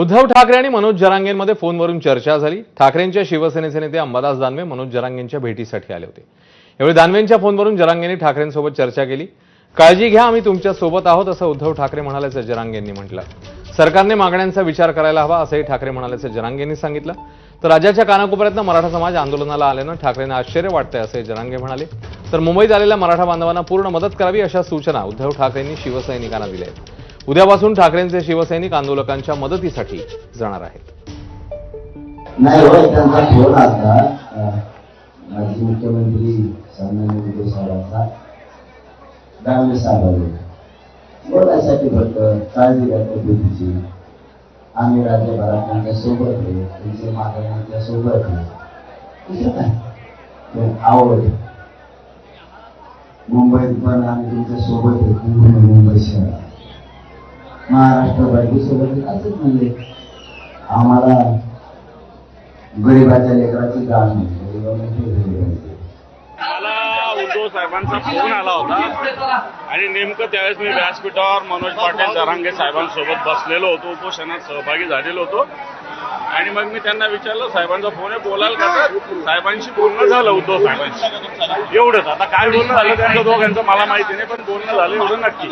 उद्धव ठाकरे आणि मनोज जरांगेंमध्ये फोनवरून चर्चा झाली। ठाकरेंच्या शिवसेनेचे नेते अंबादास दानवे मनोज जरांगेंच्या भेटीसाठी आले होते। यावेळी दानवेंच्या फोनवरून जरांगेंनी ठाकरेंसोबत चर्चा केली। काळजी घ्या, आम्ही तुमच्या सोबत आहोत असं उद्धव ठाकरे म्हणाल्याचं जरांगेंनी म्हटलं। सरकारने मागण्यांचा विचार करायला हवा असंही ठाकरे म्हणाल्याचं जरांगेंनी सांगितलं। तर राज्याच्या कानाकोपऱ्यातनं मराठा समाज आंदोलनाला आल्यानं ठाकरेंना आश्चर्य वाटतंय असे जरांगे म्हणाले। तर मुंबईत आलेल्या मराठा बांधवांना पूर्ण मदत करावी अशा सूचना उद्धव ठाकरेंनी शिवसैनिकांना दिल्या आहेत। उद्यापासून ठाकरेंचे शिवसैनिक आंदोलकांच्या मदतीसाठी जाणार आहेत। नाही होय, त्यांचा फोन आता माजी मुख्यमंत्री सन्माननीय उद्धव साहेबांचा दानवे साहेबांनी बोलायसाठी फक्त काळजी घ्या तब्येतीची, आम्ही राज्यभरात त्यांच्या सोबत आहे, त्यांचे मागण्यांच्या सोबत आहे, दुसरं काय आवड मुंबईत पण आम्ही तुमच्या सोबत आहे, पूर्ण मुंबई शहरात महाराष्ट्र सोबत असंच म्हणजे आम्हाला गरीबाच्या लेकराची जाण मला उद्धव साहेबांचा फोन आला होता आणि नेमकं त्यावेळेस मी व्यासपीठावर मनोज पाटील जरांगे साहेबांसोबत बसलेलो होतो, उपोषणात सहभागी झालेलो होतो आणि मग मी त्यांना विचारलं साहेबांचा फोन आहे, बोलाल का? साहेबांशी बोलणं झालं उद्धव साहेबांशी, एवढंच। आता काय बोलणं झालं त्यांचं दोघांचं मला माहिती नाही, पण बोलणं झालं एवढं नक्की।